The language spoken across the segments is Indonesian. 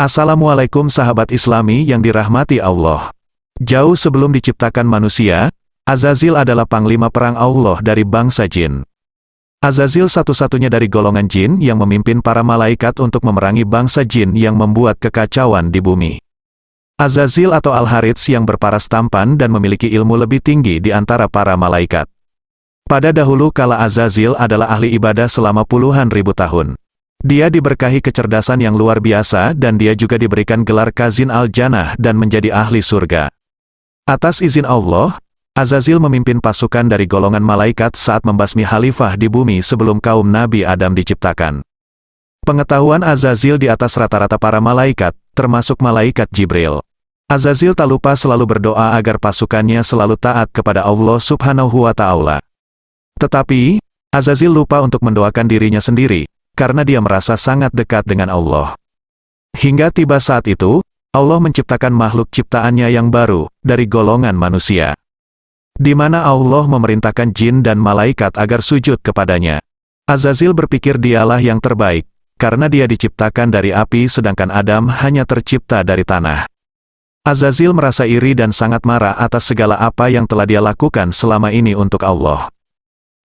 Assalamualaikum sahabat Islami yang dirahmati Allah. Jauh sebelum diciptakan manusia, Azazil adalah panglima perang Allah dari bangsa jin. Azazil satu-satunya dari golongan jin yang memimpin para malaikat untuk memerangi bangsa jin yang membuat kekacauan di bumi. Azazil atau Al-Harits yang berparas tampan dan memiliki ilmu lebih tinggi di antara para malaikat. Pada dahulu kala Azazil adalah ahli ibadah selama puluhan ribu tahun. Dia diberkahi kecerdasan yang luar biasa dan dia juga diberikan gelar Khazin Al-Jannah dan menjadi ahli surga. Atas izin Allah, Azazil memimpin pasukan dari golongan malaikat saat membasmi khalifah di bumi sebelum kaum Nabi Adam diciptakan. Pengetahuan Azazil di atas rata-rata para malaikat, termasuk malaikat Jibril. Azazil tak lupa selalu berdoa agar pasukannya selalu taat kepada Allah Subhanahu wa Ta'ala. Tetapi, Azazil lupa untuk mendoakan dirinya sendiri, karena dia merasa sangat dekat dengan Allah. Hingga tiba saat itu, Allah menciptakan makhluk ciptaannya yang baru, dari golongan manusia. Di mana Allah memerintahkan jin dan malaikat agar sujud kepadanya. Azazil berpikir dialah yang terbaik, karena dia diciptakan dari api sedangkan Adam hanya tercipta dari tanah. Azazil merasa iri dan sangat marah atas segala apa yang telah dia lakukan selama ini untuk Allah.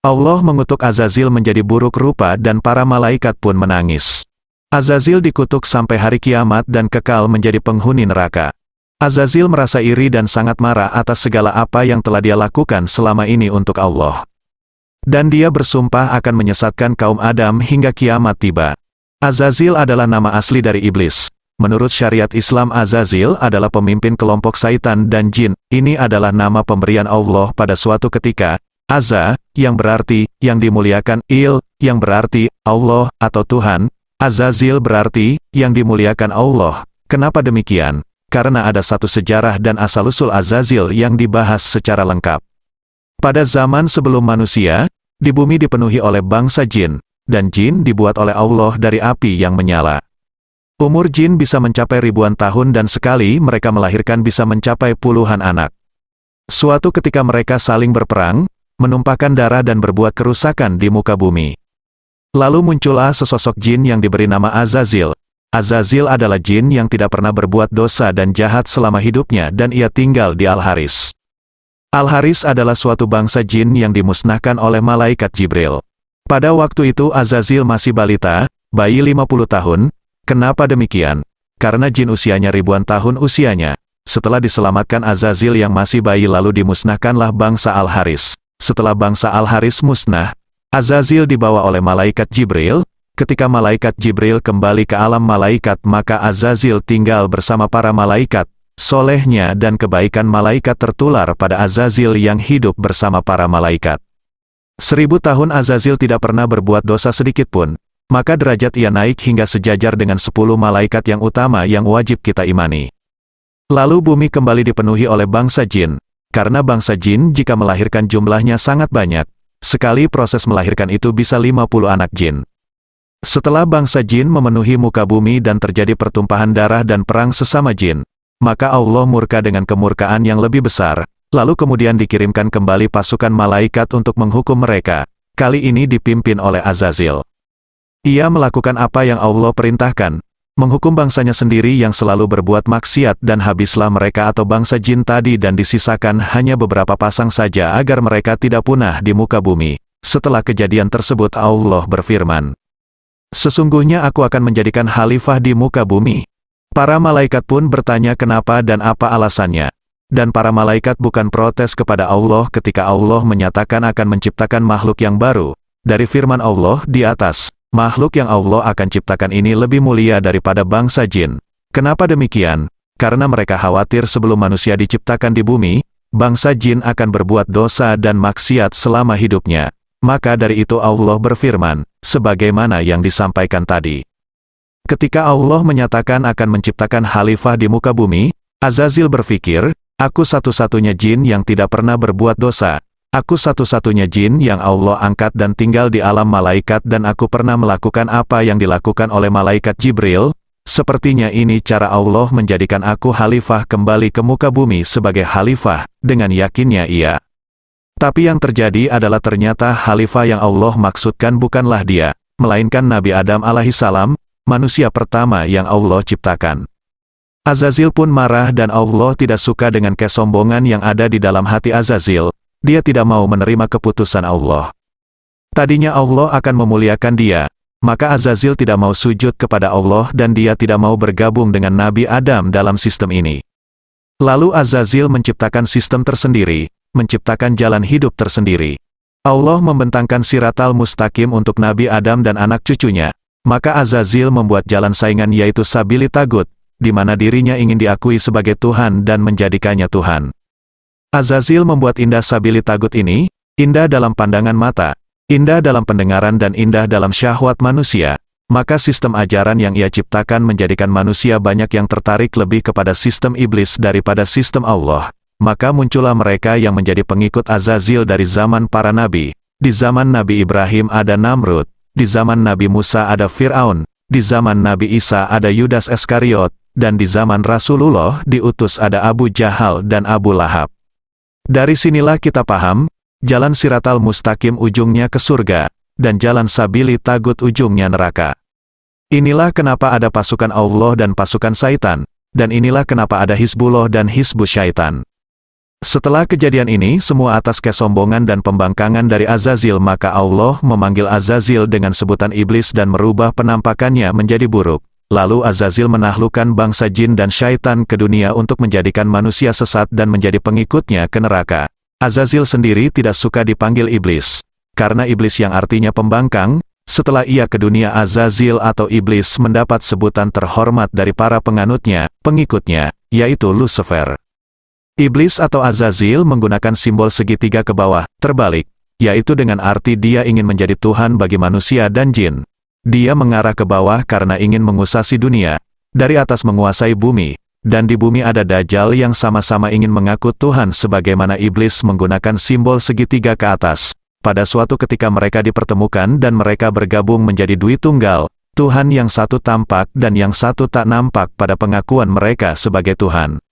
Allah mengutuk Azazil menjadi buruk rupa dan para malaikat pun menangis. Azazil dikutuk sampai hari kiamat dan kekal menjadi penghuni neraka. Azazil merasa iri dan sangat marah atas segala apa yang telah dia lakukan selama ini untuk Allah. Dan dia bersumpah akan menyesatkan kaum Adam hingga kiamat tiba. Azazil adalah nama asli dari iblis. Menurut syariat Islam, Azazil adalah pemimpin kelompok syaitan dan jin. Ini adalah nama pemberian Allah pada suatu ketika. Azza, yang berarti, yang dimuliakan, yang berarti, Allah, atau Tuhan. Azazil berarti, yang dimuliakan Allah. Kenapa demikian? Karena ada satu sejarah dan asal-usul Azazil yang dibahas secara lengkap. Pada zaman sebelum manusia, di bumi dipenuhi oleh bangsa jin, dan jin dibuat oleh Allah dari api yang menyala. Umur jin bisa mencapai ribuan tahun dan sekali mereka melahirkan bisa mencapai puluhan anak. Suatu ketika mereka saling berperang, menumpahkan darah dan berbuat kerusakan di muka bumi. Lalu muncullah sesosok jin yang diberi nama Azazil. Azazil adalah jin yang tidak pernah berbuat dosa dan jahat selama hidupnya dan ia tinggal di Al-Haris. Al-Haris adalah suatu bangsa jin yang dimusnahkan oleh malaikat Jibril. Pada waktu itu Azazil masih balita, bayi 50 tahun. Kenapa demikian? Karena jin usianya ribuan tahun usianya. Setelah diselamatkan Azazil yang masih bayi lalu dimusnahkanlah bangsa Al-Haris. Setelah bangsa Al-Haris musnah, Azazil dibawa oleh malaikat Jibril. Ketika malaikat Jibril kembali ke alam malaikat maka Azazil tinggal bersama para malaikat. Solehnya dan kebaikan malaikat tertular pada Azazil yang hidup bersama para malaikat. 1000 tahun Azazil tidak pernah berbuat dosa sedikit pun. Maka derajat ia naik hingga sejajar dengan 10 malaikat yang utama yang wajib kita imani. Lalu bumi kembali dipenuhi oleh bangsa jin. Karena bangsa jin jika melahirkan jumlahnya sangat banyak, sekali proses melahirkan itu bisa 50 anak jin. Setelah bangsa jin memenuhi muka bumi dan terjadi pertumpahan darah dan perang sesama jin, maka Allah murka dengan kemurkaan yang lebih besar, lalu kemudian dikirimkan kembali pasukan malaikat untuk menghukum mereka, kali ini dipimpin oleh Azazil. Ia melakukan apa yang Allah perintahkan, menghukum bangsanya sendiri yang selalu berbuat maksiat dan habislah mereka atau bangsa jin tadi dan disisakan hanya beberapa pasang saja agar mereka tidak punah di muka bumi. Setelah kejadian tersebut Allah berfirman, "Sesungguhnya aku akan menjadikan khalifah di muka bumi." Para malaikat pun bertanya kenapa dan apa alasannya. Dan para malaikat bukan protes kepada Allah ketika Allah menyatakan akan menciptakan makhluk yang baru. Dari firman Allah di atas, makhluk yang Allah akan ciptakan ini lebih mulia daripada bangsa jin. Kenapa demikian? Karena mereka khawatir sebelum manusia diciptakan di bumi, bangsa jin akan berbuat dosa dan maksiat selama hidupnya. Maka dari itu Allah berfirman, sebagaimana yang disampaikan tadi. Ketika Allah menyatakan akan menciptakan khalifah di muka bumi, Azazil berpikir, aku satu-satunya jin yang tidak pernah berbuat dosa. Aku satu-satunya jin yang Allah angkat dan tinggal di alam malaikat dan aku pernah melakukan apa yang dilakukan oleh malaikat Jibril. Sepertinya ini cara Allah menjadikan aku khalifah kembali ke muka bumi sebagai khalifah, dengan yakinnya ia. Tapi yang terjadi adalah ternyata khalifah yang Allah maksudkan bukanlah dia, melainkan Nabi Adam alaihissalam. manusia pertama yang Allah ciptakan. Azazil pun marah dan Allah tidak suka dengan kesombongan yang ada di dalam hati Azazil. Dia tidak mau menerima keputusan Allah. Tadinya Allah akan memuliakan dia, maka Azazil tidak mau sujud kepada Allah dan dia tidak mau bergabung dengan Nabi Adam dalam sistem ini. Lalu Azazil menciptakan sistem tersendiri, menciptakan jalan hidup tersendiri. Allah membentangkan siratal mustaqim untuk Nabi Adam dan anak cucunya, maka Azazil membuat jalan saingan yaitu sabili tagut, di mana dirinya ingin diakui sebagai Tuhan dan menjadikannya Tuhan. Azazil membuat indah sabili tagut ini, indah dalam pandangan mata, indah dalam pendengaran dan indah dalam syahwat manusia, maka sistem ajaran yang ia ciptakan menjadikan manusia banyak yang tertarik lebih kepada sistem iblis daripada sistem Allah. Maka muncullah mereka yang menjadi pengikut Azazil dari zaman para nabi. Di zaman Nabi Ibrahim ada Namrud, di zaman Nabi Musa ada Fir'aun, di zaman Nabi Isa ada Yudas Iskariot, dan di zaman Rasulullah diutus ada Abu Jahal dan Abu Lahab. Dari sinilah kita paham, jalan siratal mustaqim ujungnya ke surga, dan jalan sabili tagut ujungnya neraka. Inilah kenapa ada pasukan Allah dan pasukan Syaitan, dan inilah kenapa ada Hizbullah dan Hizbus Syaitan. Setelah kejadian ini semua atas kesombongan dan pembangkangan dari Azazil, maka Allah memanggil Azazil dengan sebutan iblis dan merubah penampakannya menjadi buruk. Lalu Azazil menaklukkan bangsa jin dan syaitan ke dunia untuk menjadikan manusia sesat dan menjadi pengikutnya ke neraka. Azazil sendiri tidak suka dipanggil iblis, karena iblis yang artinya pembangkang. Setelah ia ke dunia, Azazil atau iblis mendapat sebutan terhormat dari para penganutnya, pengikutnya, yaitu Lucifer. Iblis atau Azazil menggunakan simbol segitiga ke bawah, terbalik, yaitu dengan arti dia ingin menjadi Tuhan bagi manusia dan jin. Dia mengarah ke bawah karena ingin mengusasi dunia, dari atas menguasai bumi, dan di bumi ada Dajjal yang sama-sama ingin mengaku Tuhan sebagaimana iblis menggunakan simbol segitiga ke atas. Pada suatu ketika mereka dipertemukan dan mereka bergabung menjadi dui tunggal, Tuhan yang satu tampak dan yang satu tak nampak pada pengakuan mereka sebagai Tuhan.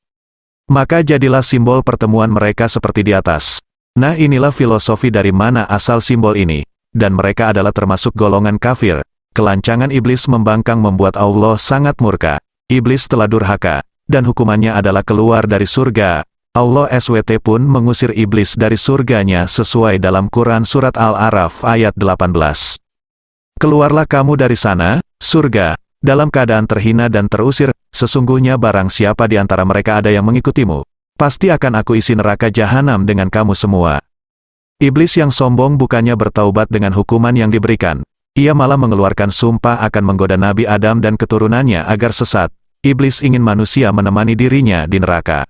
Maka jadilah simbol pertemuan mereka seperti di atas. Nah, inilah filosofi dari mana asal simbol ini, dan mereka adalah termasuk golongan kafir. Kelancangan iblis membangkang membuat Allah sangat murka. Iblis telah durhaka, dan hukumannya adalah keluar dari surga. Allah SWT pun mengusir iblis dari surganya sesuai dalam Quran Surat Al-A'raf ayat 18. Keluarlah kamu dari sana, surga, dalam keadaan terhina dan terusir. Sesungguhnya barang siapa di antara mereka ada yang mengikutimu, pasti akan aku isi neraka jahanam dengan kamu semua. Iblis yang sombong bukannya bertaubat dengan hukuman yang diberikan. Ia malah mengeluarkan sumpah akan menggoda Nabi Adam dan keturunannya agar sesat. Iblis ingin manusia menemani dirinya di neraka.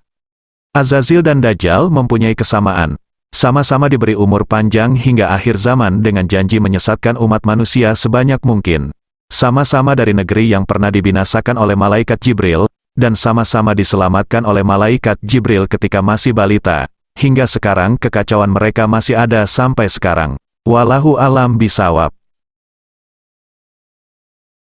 Azazil dan Dajjal mempunyai kesamaan. Sama-sama diberi umur panjang hingga akhir zaman dengan janji menyesatkan umat manusia sebanyak mungkin. Sama-sama dari negeri yang pernah dibinasakan oleh malaikat Jibril, dan sama-sama diselamatkan oleh malaikat Jibril ketika masih balita. Hingga sekarang kekacauan mereka masih ada sampai sekarang. Wallahu alam bisawab.